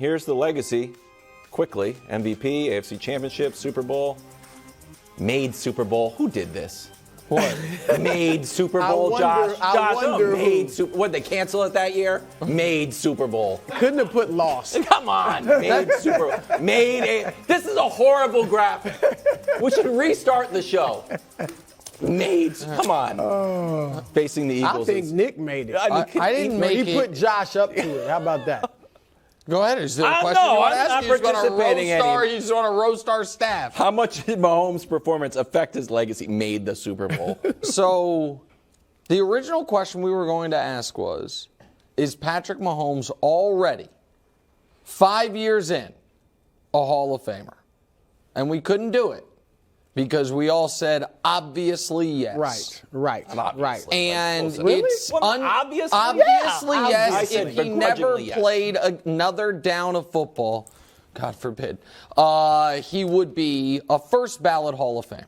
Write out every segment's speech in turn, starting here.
here's the legacy. Quickly, MVP, AFC Championship, Super Bowl. Made Super Bowl. Who did this? What? Made Super Bowl, Josh. What, they cancel it that year? Made Super Bowl. Couldn't have put lost. Come on. Made Super Bowl. This is a horrible graphic. We should restart the show. Come on. Facing the Eagles. I think Nick made it. I didn't make it. He put Josh up to it. How about that? Go ahead. Is there a question you want to ask? I'm not participating He's on a roast our staff. How much did Mahomes' performance affect his legacy? Made the Super Bowl. So, the original question we were going to ask was, is Patrick Mahomes already, 5 years in, a Hall of Famer? And we couldn't do it because we all said, obviously, yes. Right. And Really? it's Obviously? obviously Yeah. yes. I said If he never begrudgingly yes. played another down of football, God forbid, he would be a first ballot Hall of Famer.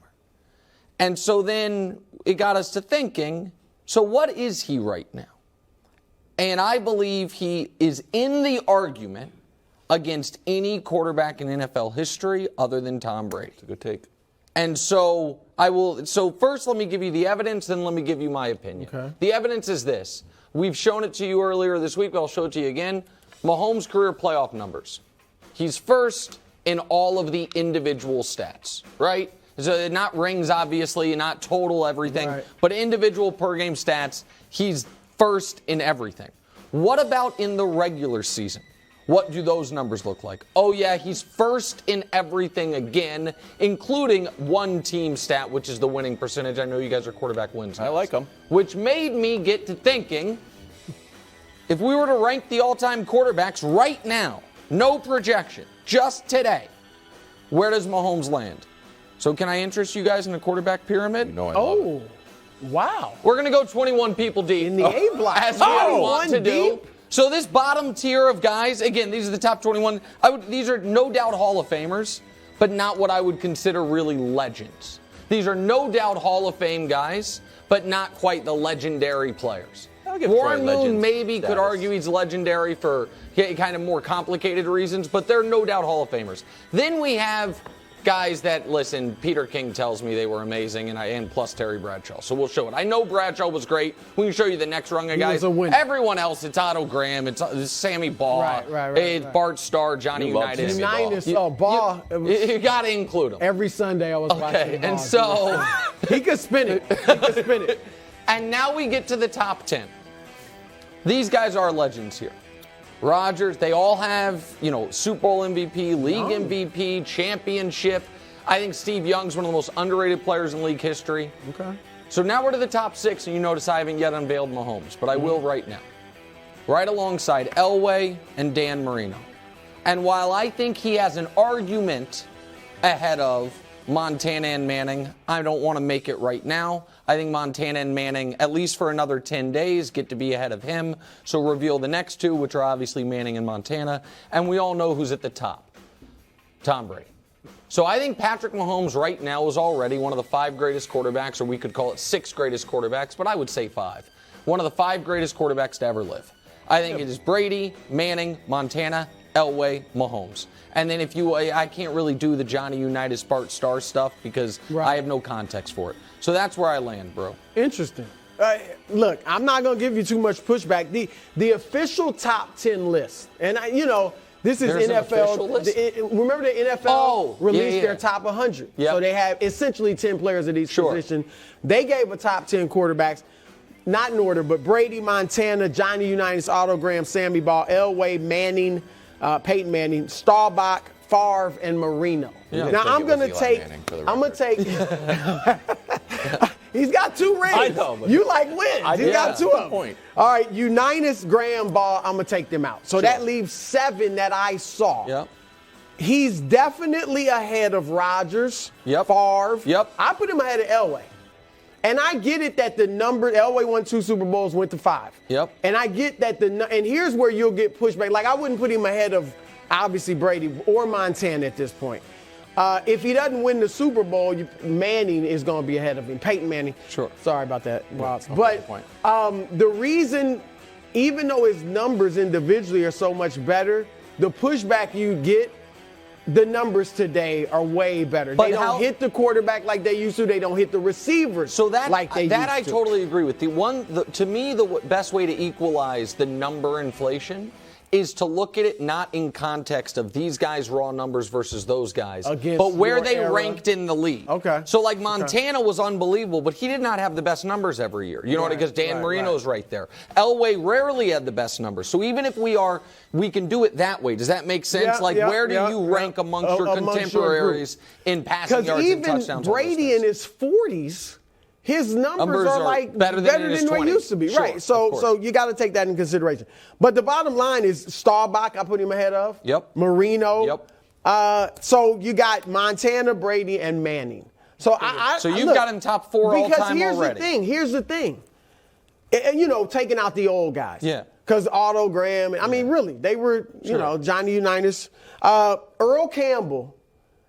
And so then it got us to thinking, so what is he right now? And I believe he is in the argument against any quarterback in NFL history other than Tom Brady. It's a good take. And so first let me give you the evidence, then let me give you my opinion. Okay. The evidence is this. We've shown it to you earlier this week, but I'll show it to you again. Mahomes' career playoff numbers. He's first in all of the individual stats, right? So not rings, obviously, not total everything, Right. but individual per game stats, he's first in everything. What about in the regular season? What do those numbers look like? Oh, yeah, he's first in everything again, including one team stat, which is the winning percentage. I know you guys are quarterback wins. I like them. Which made me get to thinking, if we were to rank the all-time quarterbacks right now, no projection, just today, where does Mahomes land? So can I interest you guys in a quarterback pyramid? You know I love it. Oh, wow. We're going to go 21 people deep. In the A block. As we want to do. Deep? So this bottom tier of guys, again, these are the top 21. These are no doubt Hall of Famers, but not what I would consider really legends. These are no doubt Hall of Fame guys, but not quite the legendary players. I'll give Warren Troy Moon legend maybe could status. argue he's legendary for kind of more complicated reasons, but they're no doubt Hall of Famers. Then we have guys that, listen, Peter King tells me they were amazing, and plus Terry Bradshaw. So we'll show it. I know Bradshaw was great. We can show you the next rung of guys. was a winner. Everyone else, it's Otto Graham, it's Sammy Baugh, Right. it's Bart Starr, Johnny You love Unitas. Sammy Unitas, Ball. You got to include them. Every Sunday I was watching Okay, Ball. and so He could spin it. and now we get to the top 10. These guys are legends here. Rodgers, they all have, Super Bowl MVP, league MVP, championship. I think Steve Young's one of the most underrated players in league history. Okay. So now we're to the top 6, and you notice I haven't yet unveiled Mahomes, but I will right now. Right alongside Elway and Dan Marino. And while I think he has an argument ahead of Montana and Manning, I don't want to make it right now. I think Montana and Manning, at least for another 10 days, get to be ahead of him. So reveal the next two, which are obviously Manning and Montana. And we all know who's at the top. Tom Brady. So I think Patrick Mahomes right now is already one of the 5 greatest quarterbacks, or we could call it 6 greatest quarterbacks, but I would say 5. One of the 5 greatest quarterbacks to ever live. I think it is Brady, Manning, Montana, Elway, Mahomes. And then I can't really do the Johnny Unitas, Bart Starr stuff because I have no context for it. So that's where I land, bro. Interesting. Look, I'm not going to give you too much pushback. The official top 10 list, and this is There's an official NFL. list? Remember the NFL released yeah. their top 100. Yep. So they have essentially 10 players at each position. They gave a top 10 quarterbacks, not in order, but Brady, Montana, Johnny Unitas, Otto Graham, Sammy Baugh, Elway, Manning, Peyton Manning, Staubach, Favre, and Marino. Yeah. Now I'm going to take. He's got 2 rings. I know, but You like wins. He's got 2 of them. Point. All right, Unitas, Graham, Ball, I'm going to take them out. So that leaves 7 that I saw. Yep. He's definitely ahead of Rodgers, Yep. Favre. Yep. I put him ahead of Elway. And I get it that the number, Elway won 2 Super Bowls, went to 5. Yep. And I get that and here's where you'll get pushback. Like, I wouldn't put him ahead of, obviously, Brady or Montana at this point. If he doesn't win the Super Bowl, Manning is going to be ahead of him. Peyton Manning. Sure. Sorry about that. Wow. Okay, But the reason, even though his numbers individually are so much better, the pushback you get, the numbers today are way better. But they don't hit the quarterback like they used to. They don't hit the receivers like they used to. I totally agree with. To me, the best way to equalize the number inflation is to look at it not in context of these guys' raw numbers versus those guys, but where they ranked in the league. Okay. So, like, Montana was unbelievable, but he did not have the best numbers every year. You know what? Because Dan Marino's right there. Elway rarely had the best numbers. So even if we can do it that way. Does that make sense? Where do you rank amongst your contemporaries in passing yards and touchdowns? Because even Brady in his 40s, his numbers are like better than they used to be. Sure, right. So you got to take that in consideration. But the bottom line is Staubach, I put him ahead of. Yep. Marino. Yep. So you got Montana, Brady, and Manning. So you've got him top 4 all time already. Here's the thing. And, taking out the old guys. Yeah. Because Otto Graham, really, they were, Johnny Unitas. Earl Campbell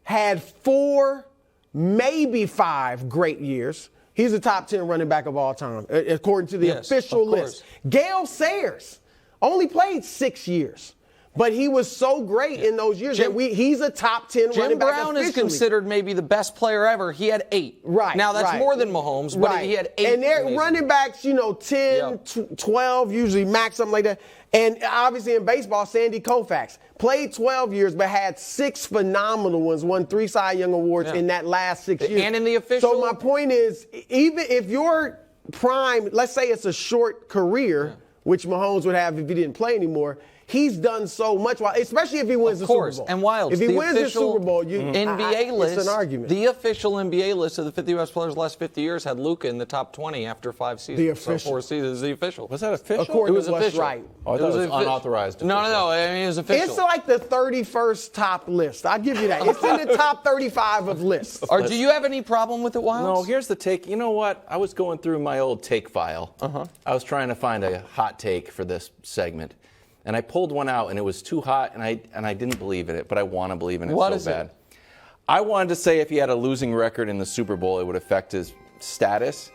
had 4, maybe 5 great years. He's a top 10 running back of all time, according to the official list. Gale Sayers only played 6 years, but he was so great in those years that he's a top 10 running back. Jim Brown is considered maybe the best player ever. He had 8. Right. Now, that's more than Mahomes, but he had 8. And they're running backs, 10, 12, usually max, something like that. And obviously in baseball, Sandy Koufax played 12 years, but had 6 phenomenal ones, won 3 Cy Young Awards in that last 6 years. And in the official. So my point is, even if your prime, let's say it's a short career, which Mahomes would have if he didn't play anymore, he's done so much, especially if he wins the Super Bowl. And Wildes, if he wins the Super Bowl, NBA list, it's an argument. The official NBA list of the 50 best players of the last 50 years had Luka in the top 20 after 5 seasons. The official. So 4 seasons, the official. Was that official? According it was to official. Wright. Oh, I thought it was unauthorized. No. I mean, it was official. It's like the 31st top list. I'll give you that. It's in the top 35 of lists. Do you have any problem with it, Wildes? No, here's the take. You know what? I was going through my old take file. I was trying to find a hot take for this segment. And I pulled one out, and it was too hot, and I didn't believe in it, but I want to believe in it so bad. I wanted to say if he had a losing record in the Super Bowl, it would affect his status,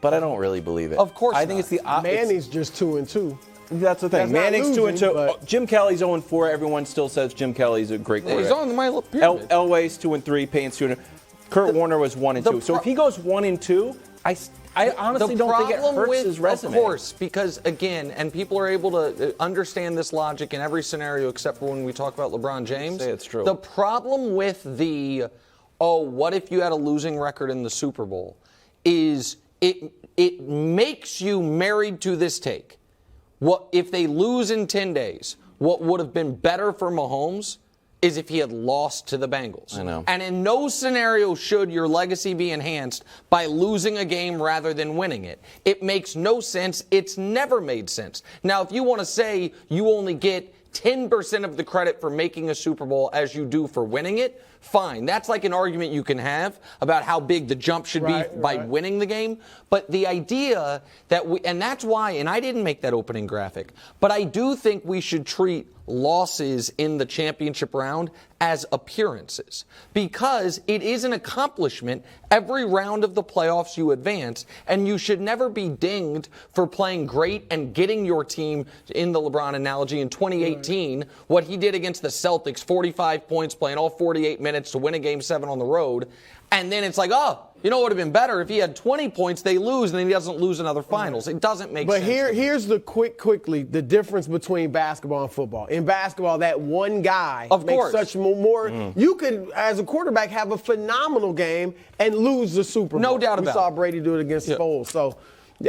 but I don't really believe it. Of course I think it's the opposite. Manning's just 2-2. That's the thing. Manning's 2-2. Jim Kelly's 0-4. Everyone still says Jim Kelly's a great quarterback. He's on my pyramid. Elway's 2-3. Payne's 2-2. Kurt Warner was 1-2. So if he goes 1-2, I honestly don't think it hurts his resume. Of course, because again, and people are able to understand this logic in every scenario except for when we talk about LeBron James. Say it's true. The problem with what if you had a losing record in the Super Bowl is it makes you married to this take. What if they lose in 10 days? What would have been better for Mahomes is if he had lost to the Bengals. I know. And in no scenario should your legacy be enhanced by losing a game rather than winning it. It makes no sense. It's never made sense. Now, if you want to say you only get 10% of the credit for making a Super Bowl as you do for winning it, fine. That's like an argument you can have about how big the jump should be by winning the game. But the idea that and that's why, and I didn't make that opening graphic, but I do think we should treat losses in the championship round as appearances because it is an accomplishment every round of the playoffs you advance, and you should never be dinged for playing great and getting your team, in the LeBron analogy, in 2018, what he did against the Celtics, 45 points, playing all 48 minutes to win a Game 7 on the road, and then it's like, you know what would have been better if he had 20 points, they lose, and then he doesn't lose another finals. It doesn't make sense. But here's the quickly the difference between basketball and football. In basketball, that one guy makes such more. You could, as a quarterback, have a phenomenal game and lose the Super Bowl. No doubt about it. We saw Brady do it against Foles. So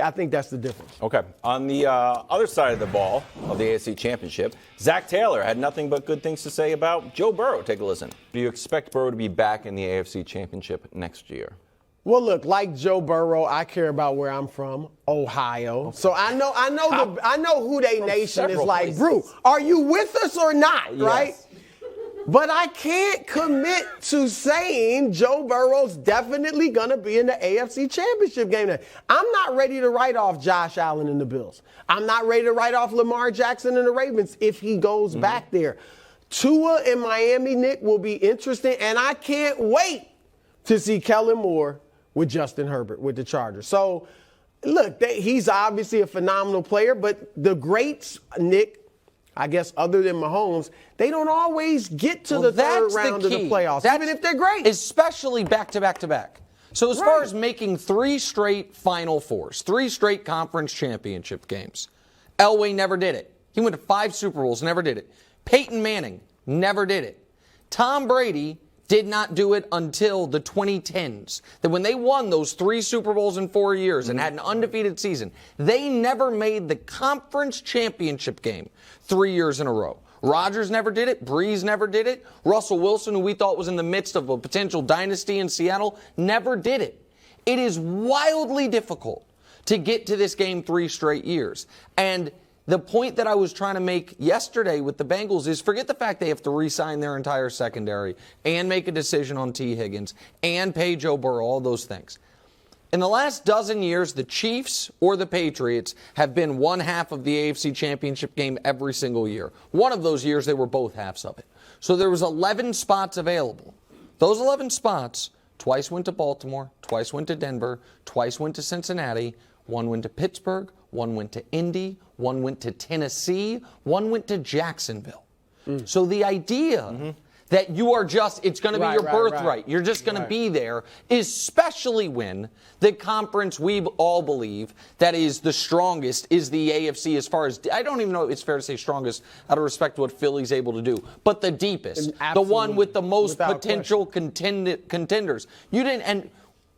I think that's the difference. Okay. On the other side of the ball of the AFC Championship, Zac Taylor had nothing but good things to say about Joe Burrow. Take a listen. Do you expect Burrow to be back in the AFC Championship next year? Well, look, like Joe Burrow, I care about where I'm from, Ohio. So I know who they nation is like. Places. Brew, are you with us or not? Yes. Right? But I can't commit to saying Joe Burrow's definitely going to be in the AFC Championship game. I'm not ready to write off Josh Allen and the Bills. I'm not ready to write off Lamar Jackson and the Ravens if he goes back there. Tua in Miami, Nick, will be interesting, and I can't wait to see Kellen Moore with Justin Herbert with the Chargers. So, look, he's obviously a phenomenal player, but the greats, Nick, I guess other than Mahomes, they don't always get to the third round of the playoffs, even if they're great. Especially back-to-back-to-back. So as far as making 3 straight Final Fours, 3 straight conference championship games, Elway never did it. He went to 5 Super Bowls, never did it. Peyton Manning never did it. Tom Brady did not do it until the 2010s. That when they won those 3 Super Bowls in 4 years and had an undefeated season, they never made the conference championship game 3 years in a row. Rodgers never did it. Breeze never did it. Russell Wilson, who we thought was in the midst of a potential dynasty in Seattle, never did it. It is wildly difficult to get to this game 3 straight years. And the point that I was trying to make yesterday with the Bengals is forget the fact they have to re-sign their entire secondary and make a decision on T. Higgins and pay Joe Burrow, all those things. In the last dozen years, the Chiefs or the Patriots have been one half of the AFC Championship game every single year. One of those years, they were both halves of it. So there was 11 spots available. Those 11 spots, twice went to Baltimore, twice went to Denver, twice went to Cincinnati, 1 went to Pittsburgh, 1 went to Indy, 1 went to Tennessee, 1 went to Jacksonville. So the idea that you are just, it's going to be your birthright, you're just going to be there, especially when the conference we all believe that is the strongest is the AFC as far as, I don't even know if it's fair to say strongest out of respect to what Philly's able to do, but the deepest, the one with the most potential contenders. You didn't, and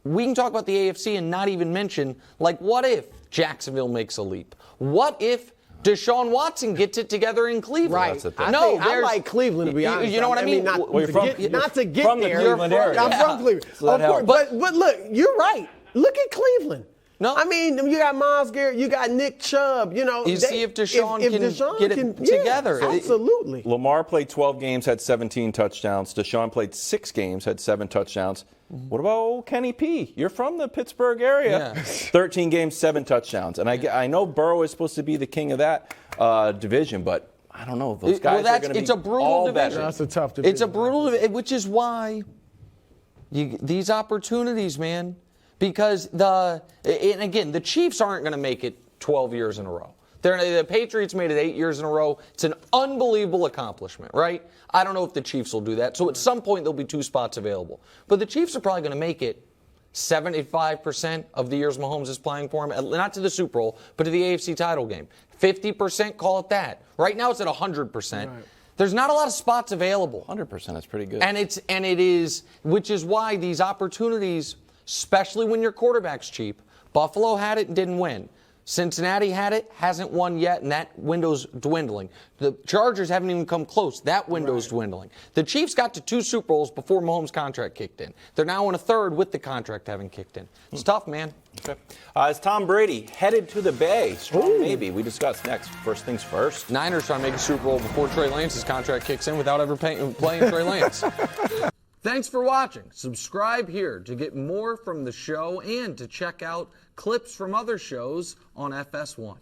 we can talk about the AFC and not even mention, like, what if Jacksonville makes a leap? What if Deshaun Watson gets it together in Cleveland? Right. I like Cleveland, to be honest. You know what I mean? Not to get from there. The Cleveland area. I'm from Cleveland. So of course, but look, you're right. Look at Cleveland. No. I mean, you got Myles Garrett, you got Nick Chubb, You see if Deshaun can get it together. Yeah, absolutely. Lamar played 12 games, had 17 touchdowns. Deshaun played 6 games, had 7 touchdowns. What about old Kenny P? You're from the Pittsburgh area. Yeah. 13 games, 7 touchdowns. And I know Burrow is supposed to be the king of that division, but I don't know. Those guys are going to be it's a brutal all division. better. That's a tough division. It's a brutal division, which is why these opportunities, man. Because and again, the Chiefs aren't going to make it 12 years in a row. The Patriots made it 8 years in a row. It's an unbelievable accomplishment, right? I don't know if the Chiefs will do that. So at some point, there'll be 2 spots available. But the Chiefs are probably going to make it 75% of the years Mahomes is playing for him, not to the Super Bowl, but to the AFC title game. 50%, call it that. Right now, it's at 100%. Right. There's not a lot of spots available. 100% is pretty good. And it is, which is why these opportunities, especially when your quarterback's cheap. Buffalo had it and didn't win. Cincinnati had it, hasn't won yet, and that window's dwindling. The Chargers haven't even come close. That window's dwindling. The Chiefs got to 2 Super Bowls before Mahomes' contract kicked in. They're now in a 3rd with the contract having kicked in. It's tough, man. Okay. Is Tom Brady headed to the Bay? Strong maybe. We discuss next. First things first. Niners trying to make a Super Bowl before Trey Lance's contract kicks in without ever playing Trey Lance. Thanks for watching. Subscribe here to get more from the show and to check out clips from other shows on FS1.